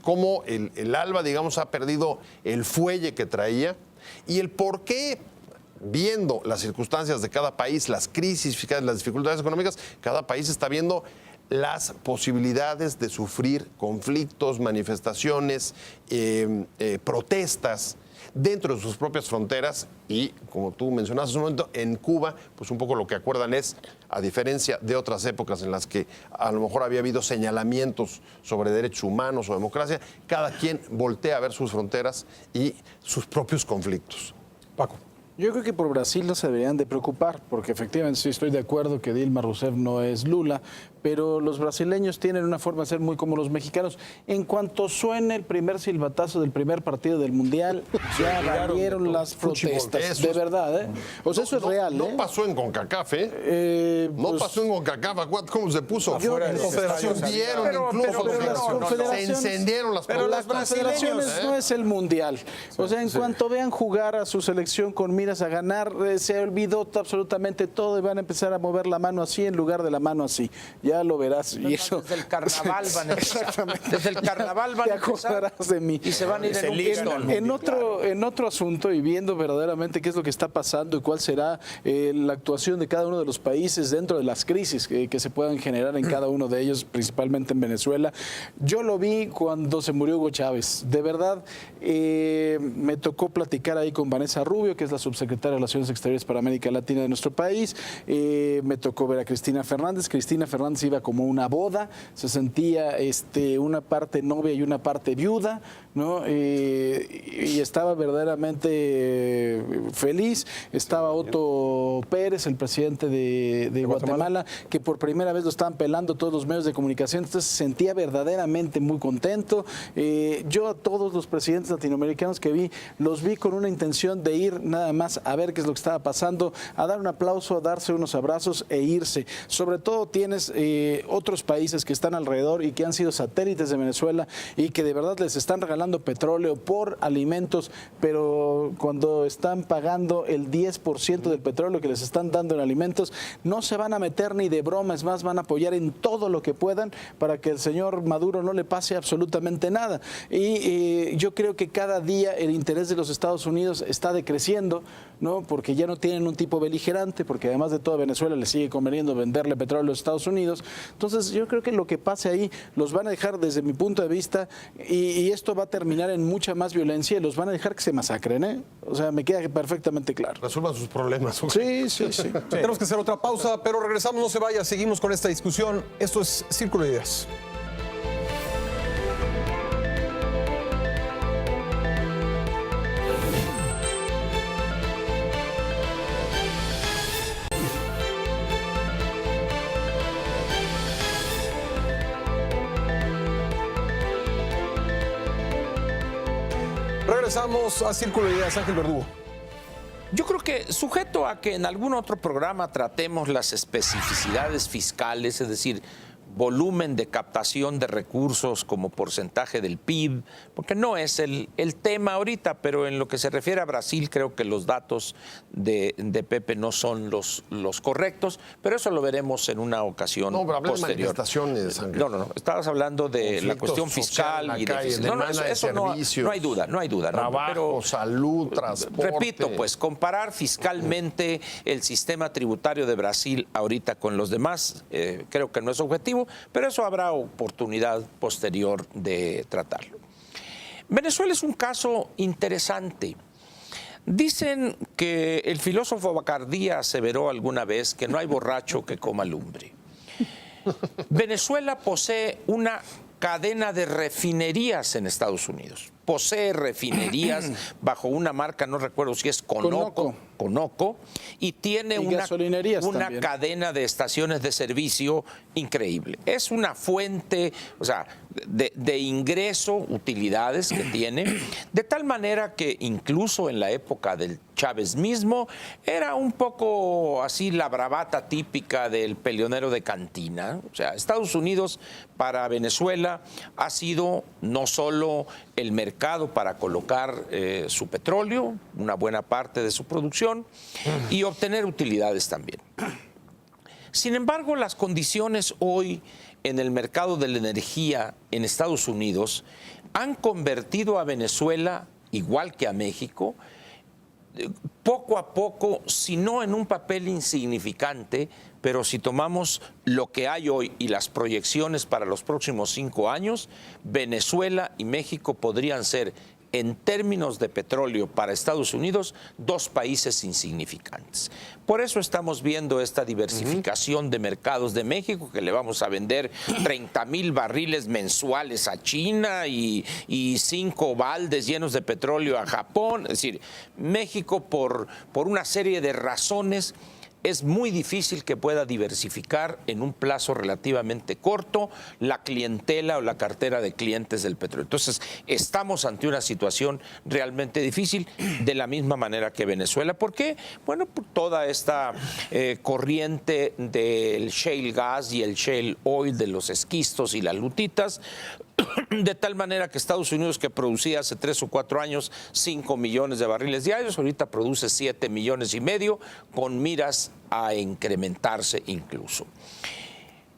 cómo el ALBA, digamos, ha perdido el fuelle que traía y el por qué, viendo las circunstancias de cada país, las crisis fiscales, las dificultades económicas, cada país está viendo las posibilidades de sufrir conflictos, manifestaciones, protestas dentro de sus propias fronteras y, como tú mencionaste hace un momento, en Cuba, pues un poco lo que acuerdan es, a diferencia de otras épocas en las que a lo mejor había habido señalamientos sobre derechos humanos o democracia, cada quien voltea a ver sus fronteras y sus propios conflictos. Paco. Yo creo que por Brasil no se deberían de preocupar, porque efectivamente sí estoy de acuerdo que Dilma Rousseff no es Lula, pero los brasileños tienen una forma de ser muy como los mexicanos. En cuanto suene el primer silbatazo del primer partido del Mundial, ya valieron las protestas. Eso de es- verdad, ¿eh? O sea, eso es real, No ¿eh? pasó en CONCACAF, ¿eh? No Pues, pasó en CONCACAF. ¿Cómo se puso? Afuera de Se confederaciones. hundieron Pero incluso. las se confederaciones- encendieron las pero protestas. las Confederaciones no es el Mundial. O sea, en cuanto vean jugar a su selección con miras a ganar, se olvidó absolutamente todo y van a empezar a mover la mano así en lugar de la mano así. Ya lo verás. Y eso, Desde el carnaval van a empezar. Exactamente. Desde el carnaval van Te a empezar. acordarás de mí. Y se van a ir en un pistón. En otro asunto y viendo verdaderamente qué es lo que está pasando y cuál será la actuación de cada uno de los países dentro de las crisis que se puedan generar en cada uno de ellos, principalmente en Venezuela. Yo lo vi cuando se murió Hugo Chávez. De verdad, me tocó platicar ahí con Vanessa Rubio, que es la subsecretaria de Relaciones Exteriores para América Latina de nuestro país. Me tocó ver a Cristina Fernández. Cristina Fernández iba como una boda, se sentía una parte novia y una parte viuda, ¿no? Y estaba verdaderamente feliz. Estaba Otto Pérez, el presidente de Guatemala, que por primera vez lo estaban pelando todos los medios de comunicación, entonces se sentía verdaderamente muy contento. Yo a todos los presidentes latinoamericanos que vi, los vi con una intención de ir nada más a ver qué es lo que estaba pasando, a dar un aplauso, a darse unos abrazos e irse. Sobre todo tienes otros países que están alrededor y que han sido satélites de Venezuela y que de verdad les están regalando petróleo por alimentos, pero cuando están pagando el 10% del petróleo que les están dando en alimentos, no se van a meter ni de broma, es más, van a apoyar en todo lo que puedan para que el señor Maduro no le pase absolutamente nada. Y yo creo que cada día el interés de los Estados Unidos está decreciendo, ¿no? Porque ya no tienen un tipo beligerante, porque además de todo a Venezuela le sigue conveniendo venderle petróleo a los Estados Unidos. Entonces yo creo que lo que pase ahí los van a dejar desde mi punto de vista y esto va a terminar en mucha más violencia y los van a dejar que se masacren, ¿eh? O sea, me queda perfectamente claro. Resuelvan sus problemas. Sí, sí, sí. Tenemos que hacer otra pausa, pero regresamos, no se vaya, seguimos con esta discusión. Esto es Círculo de Ideas. Regresamos a Círculo de Ideas, Ángel Verdugo. Yo creo que sujeto a que en algún otro programa tratemos las especificidades fiscales, es decir, volumen de captación de recursos como porcentaje del PIB, porque no es el tema ahorita, pero en lo que se refiere a Brasil creo que los datos de Pepe no son los correctos, pero eso lo veremos en una ocasión No, pero hablé de posterior. manifestaciones, Ángel. No, estabas hablando de la Conflictos cuestión social fiscal en la y de calle, no, demanda de eso no servicios, hay duda, no hay duda. ¿no? Trabajo, Pero, salud, transporte. repito, pues comparar fiscalmente el sistema tributario de Brasil ahorita con los demás, creo que no es objetivo, pero eso habrá oportunidad posterior de tratarlo. Venezuela es un caso interesante. Dicen que el filósofo Bacardía aseveró alguna vez que no hay borracho que coma lumbre. Venezuela posee una cadena de refinerías en Estados Unidos. Posee refinerías bajo una marca, no recuerdo si es Conoco, y tiene Y una gasolinerías también. cadena de estaciones de servicio increíble. Es una fuente, o sea, de ingreso, utilidades que tiene, de tal manera que incluso en la época del Chávez mismo era un poco así la bravata típica del peleonero de cantina. O sea, Estados Unidos para Venezuela ha sido no solo el mercado para colocar su petróleo, una buena parte de su producción, y obtener utilidades también. Sin embargo, las condiciones hoy en el mercado de la energía en Estados Unidos han convertido a Venezuela, igual que a México, poco a poco, si no en un papel insignificante, pero si tomamos lo que hay hoy y las proyecciones para los próximos 5 años, Venezuela y México podrían ser, en términos de petróleo para Estados Unidos, 2 países insignificantes. Por eso estamos viendo esta diversificación de mercados de México, que le vamos a vender 30,000 barriles mensuales a China y 5 baldes llenos de petróleo a Japón. Es decir, México, por una serie de razones, es muy difícil que pueda diversificar en un plazo relativamente corto la clientela o la cartera de clientes del petróleo. Entonces, estamos ante una situación realmente difícil, de la misma manera que Venezuela. ¿Por qué? Bueno, por toda esta corriente del shale gas y el shale oil, de los esquistos y las lutitas, de tal manera que Estados Unidos, que producía hace 3 o 4 años 5 millones de barriles diarios, ahorita produce 7,5 millones, con miras a incrementarse incluso.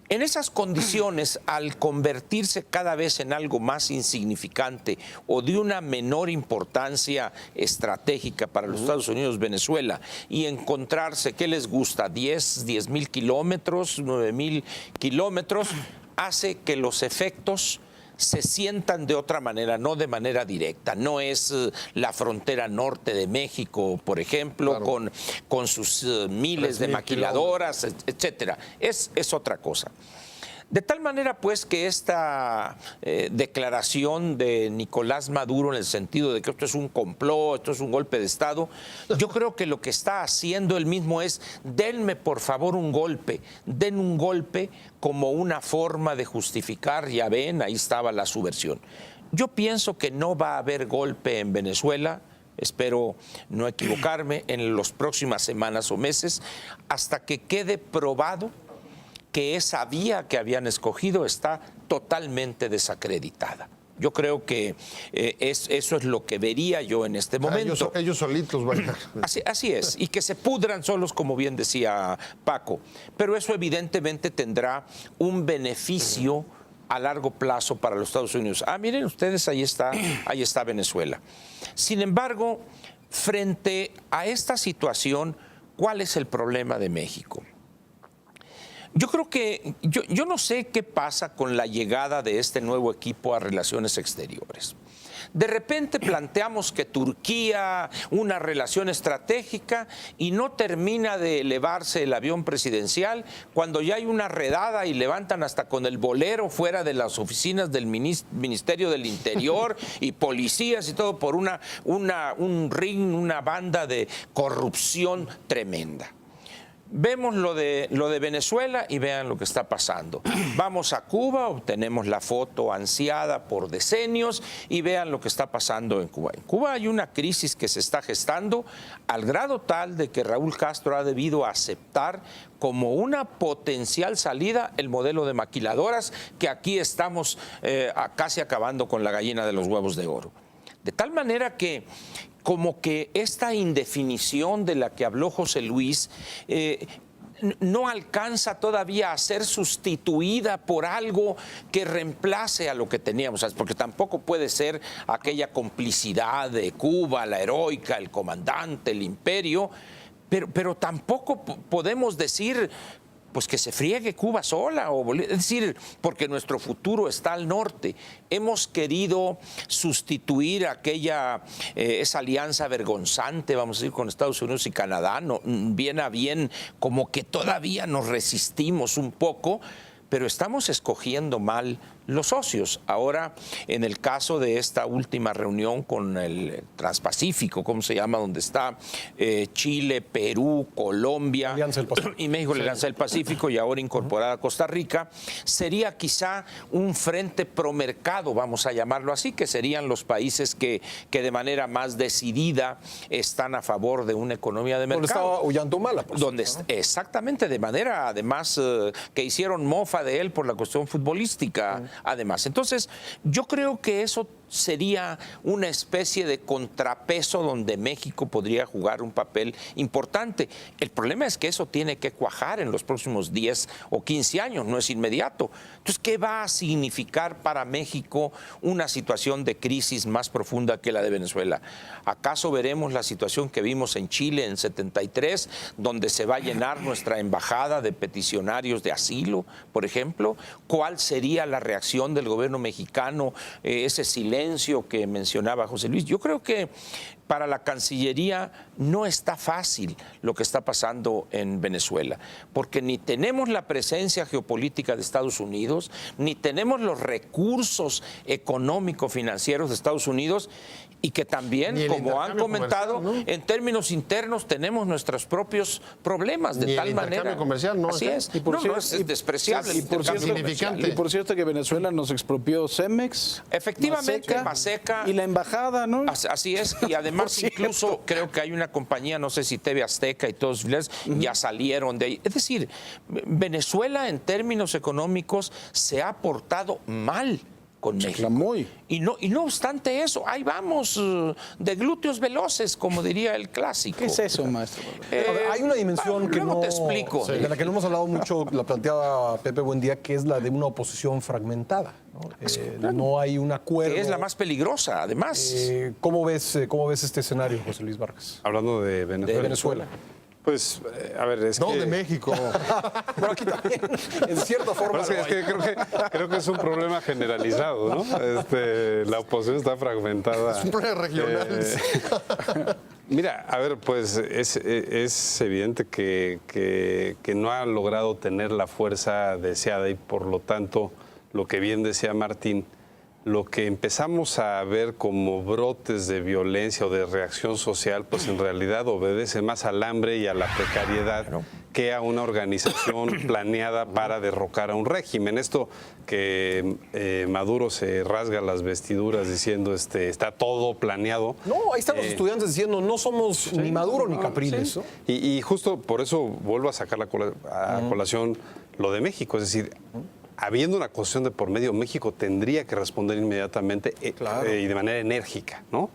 En esas condiciones, al convertirse cada vez en algo más insignificante o de una menor importancia estratégica para los Estados Unidos, Venezuela, y encontrarse, ¿qué les gusta? 10,000 kilómetros, 9,000 kilómetros, hace que los efectos se sientan de otra manera, no de manera directa. No es la frontera norte de México, por ejemplo, claro, con sus miles de maquiladoras, etcétera. Es otra cosa. De tal manera, pues, que esta declaración de Nicolás Maduro, en el sentido de que esto es un complot, esto es un golpe de Estado, yo creo que lo que está haciendo él mismo es: denme por favor un golpe, den un golpe como una forma de justificar, ya ven, ahí estaba la subversión. Yo pienso que no va a haber golpe en Venezuela, espero no equivocarme, en las próximas semanas o meses, hasta que quede probado que esa vía que habían escogido está totalmente desacreditada. Yo creo que eso es lo que vería yo en este momento. Ellos solitos van a... Así es, y que se pudran solos, como bien decía Paco. Pero eso evidentemente tendrá un beneficio a largo plazo para los Estados Unidos. Miren ustedes, ahí está Venezuela. Sin embargo, frente a esta situación, ¿cuál es el problema de México? Yo creo que, yo no sé qué pasa con la llegada de este nuevo equipo a Relaciones Exteriores. De repente planteamos que Turquía, una relación estratégica, y no termina de elevarse el avión presidencial cuando ya hay una redada y levantan hasta con el bolero fuera de las oficinas del Ministerio del Interior y policías y todo por un ring, una banda de corrupción tremenda. Vemos lo de Venezuela y vean lo que está pasando. Vamos a Cuba, obtenemos la foto ansiada por decenios y vean lo que está pasando en Cuba. En Cuba hay una crisis que se está gestando al grado tal de que Raúl Castro ha debido aceptar como una potencial salida el modelo de maquiladoras, que aquí estamos casi acabando con la gallina de los huevos de oro. De tal manera que como que esta indefinición de la que habló José Luis no alcanza todavía a ser sustituida por algo que reemplace a lo que teníamos, porque tampoco puede ser aquella complicidad de Cuba, la heroica, el comandante, el imperio, pero tampoco podemos decir pues que se friegue Cuba sola, es decir, porque nuestro futuro está al norte. Hemos querido sustituir esa alianza vergonzante, vamos a decir, con Estados Unidos y Canadá, bien a bien, como que todavía nos resistimos un poco, pero estamos escogiendo mal los socios. Ahora, en el caso de esta última reunión con el Transpacífico, ¿cómo se llama? Donde está Chile, Perú, Colombia y México, la Alianza del Pacífico, y ahora incorporada Costa Rica, sería quizá un frente promercado, vamos a llamarlo así, que serían los países que de manera más decidida están a favor de una economía de mercado. Donde estaba Ollanta-Humala, por donde supuesto, ¿no? Exactamente, de manera además que hicieron mofa de él por la cuestión futbolística. Además, entonces yo creo que eso sería una especie de contrapeso donde México podría jugar un papel importante. El problema es que eso tiene que cuajar en los próximos 10 o 15 años, no es inmediato. Entonces, ¿qué va a significar para México una situación de crisis más profunda que la de Venezuela? ¿Acaso veremos la situación que vimos en Chile en 73, donde se va a llenar nuestra embajada de peticionarios de asilo, por ejemplo? ¿Cuál sería la reacción del gobierno mexicano, ese silencio que mencionaba José Luis? Yo creo que para la Cancillería no está fácil lo que está pasando en Venezuela, porque ni tenemos la presencia geopolítica de Estados Unidos, ni tenemos los recursos económicos financieros de Estados Unidos, y que también, Ni el como han intercambio comentado, comercial, ¿no? en términos internos tenemos nuestros propios problemas, de Ni el tal intercambio manera. comercial, ¿no? Así es. Y por No, cierto- es despreciable. y el por intercambio cierto- comercial. Y por cierto que Venezuela nos expropió Cemex, Efectivamente, Maseca. y la embajada, ¿no? Así es, y además Por cierto. incluso creo que hay una compañía, no sé si TV Azteca y todos ya salieron de ahí. Es decir, Venezuela en términos económicos se ha portado mal con México. Muy. Y no obstante eso, ahí vamos de glúteos veloces, como diría el clásico. ¿Qué es eso, maestro? A ver, hay una dimensión que luego no, te explico. de la que no hemos hablado mucho, la planteaba Pepe Buendía, que es la de una oposición fragmentada. No hay un acuerdo. Que es la más peligrosa, además. ¿Cómo ves este escenario, José Luis Vargas? Hablando de Venezuela. De Venezuela. Pues, a ver, es No, que... de México. Pero aquí también, en cierta forma. Pero es que creo que es un problema generalizado, ¿no? La oposición está fragmentada. Es un problema regional. Mira, a ver, pues es evidente que no ha logrado tener la fuerza deseada y por lo tanto, lo que bien decía Martín, lo que empezamos a ver como brotes de violencia o de reacción social, pues en realidad obedece más al hambre y a la precariedad que a una organización planeada para derrocar a un régimen. Esto que Maduro se rasga las vestiduras diciendo está todo planeado. No, ahí están los estudiantes diciendo no somos ni Maduro ni Capriles. Sí. ¿no? Y justo por eso vuelvo a sacar a colación lo de México, es decir, habiendo una cuestión de por medio, México tendría que responder inmediatamente y de manera enérgica, ¿no?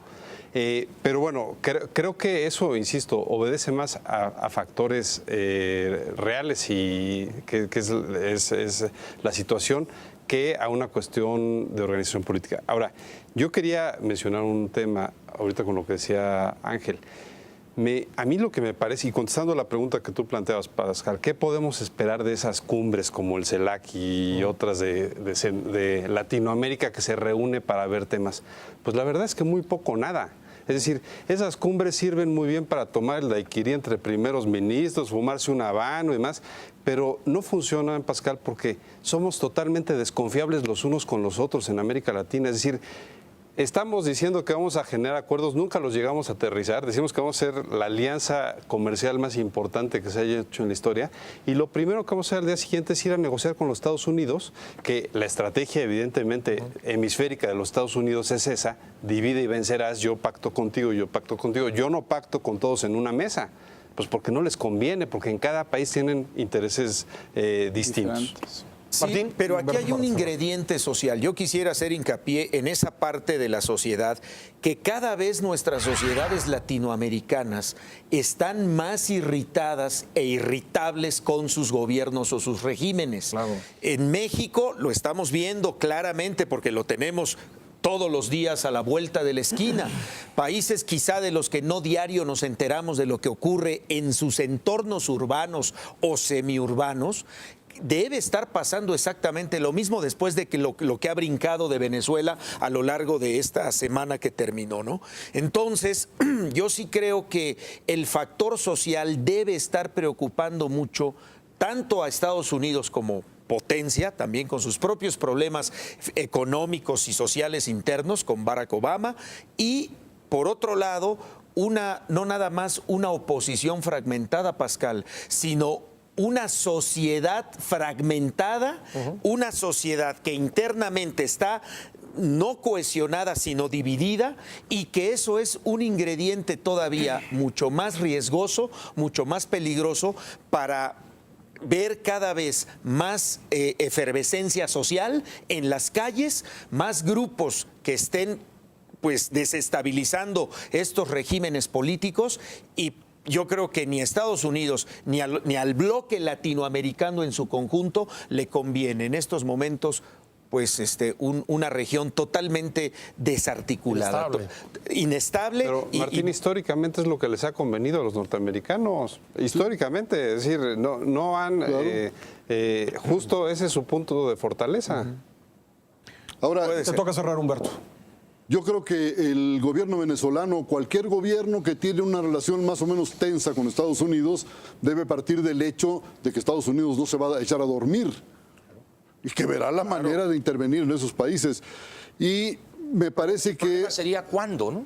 Pero bueno, creo que eso, insisto, obedece más a factores reales y que es la situación que a una cuestión de organización política. Ahora, yo quería mencionar un tema ahorita con lo que decía Ángel. A mí lo que me parece, y contestando la pregunta que tú planteabas, Pascal, ¿qué podemos esperar de esas cumbres como el CELAC y otras de Latinoamérica que se reúne para ver temas? Pues la verdad es que muy poco nada. Es decir, esas cumbres sirven muy bien para tomar el daiquiri entre primeros ministros, fumarse un habano y demás, pero no funcionan, Pascal, porque somos totalmente desconfiables los unos con los otros en América Latina. Es decir, estamos diciendo que vamos a generar acuerdos, nunca los llegamos a aterrizar, decimos que vamos a ser la alianza comercial más importante que se haya hecho en la historia y lo primero que vamos a hacer al día siguiente es ir a negociar con los Estados Unidos, que la estrategia evidentemente hemisférica de los Estados Unidos es esa, divide y vencerás, yo pacto contigo, yo no pacto con todos en una mesa. Pues porque no les conviene, porque en cada país tienen intereses distintos. Diferentes. Sí, Martín, pero aquí hay un Humberto, ingrediente social. Yo quisiera hacer hincapié en esa parte de la sociedad que cada vez nuestras sociedades latinoamericanas están más irritadas e irritables con sus gobiernos o sus regímenes. Claro. En México lo estamos viendo claramente porque lo tenemos todos los días a la vuelta de la esquina. Países quizá de los que no diario nos enteramos de lo que ocurre en sus entornos urbanos o semiurbanos. Debe estar pasando exactamente lo mismo después de que lo que ha brincado de Venezuela a lo largo de esta semana que terminó, ¿no? Entonces, yo sí creo que el factor social debe estar preocupando mucho tanto a Estados Unidos como potencia, también con sus propios problemas económicos y sociales internos con Barack Obama, y por otro lado, no nada más una oposición fragmentada, Pascal, sino una sociedad fragmentada, una sociedad que internamente está no cohesionada, sino dividida, y que eso es un ingrediente todavía mucho más riesgoso, mucho más peligroso para ver cada vez más efervescencia social en las calles, más grupos que estén pues desestabilizando estos regímenes políticos, y yo creo que ni a Estados Unidos ni al bloque latinoamericano en su conjunto le conviene en estos momentos pues una región totalmente desarticulada, inestable. Pero Martín, históricamente es lo que les ha convenido a los norteamericanos, históricamente, es decir, no han, justo ese es su punto de fortaleza. Ahora, Te toca cerrar, Humberto. yo creo que el gobierno venezolano, cualquier gobierno que tiene una relación más o menos tensa con Estados Unidos, debe partir del hecho de que Estados Unidos no se va a echar a dormir y que verá la manera de intervenir en esos países. Y me parece que... ¿Sería cuándo, no?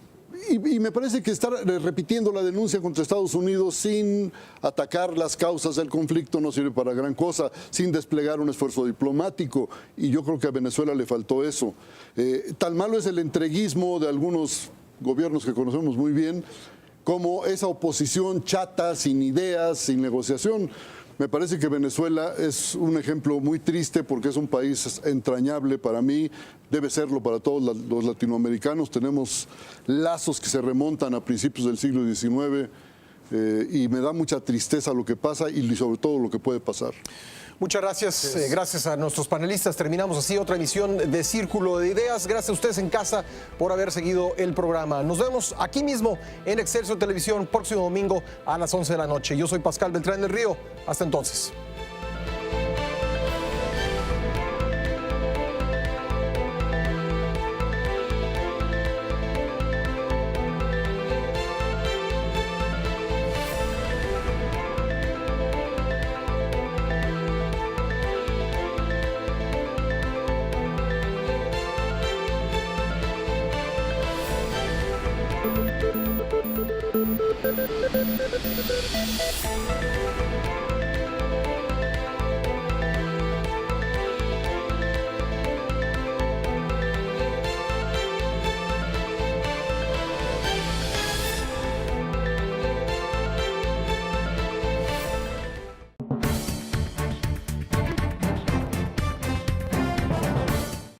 Y me parece que estar repitiendo la denuncia contra Estados Unidos sin atacar las causas del conflicto no sirve para gran cosa, sin desplegar un esfuerzo diplomático. Y yo creo que a Venezuela le faltó eso. Tan malo es el entreguismo de algunos gobiernos que conocemos muy bien, como esa oposición chata, sin ideas, sin negociación. Me parece que Venezuela es un ejemplo muy triste porque es un país entrañable para mí, debe serlo para todos los latinoamericanos. Tenemos lazos que se remontan a principios del siglo XIX y me da mucha tristeza lo que pasa y sobre todo lo que puede pasar. Muchas gracias. Gracias a nuestros panelistas. Terminamos así otra emisión de Círculo de Ideas. Gracias a ustedes en casa por haber seguido el programa. Nos vemos aquí mismo en Excelsior Televisión próximo domingo a las 11 de la noche. Yo soy Pascal Beltrán del Río. Hasta entonces.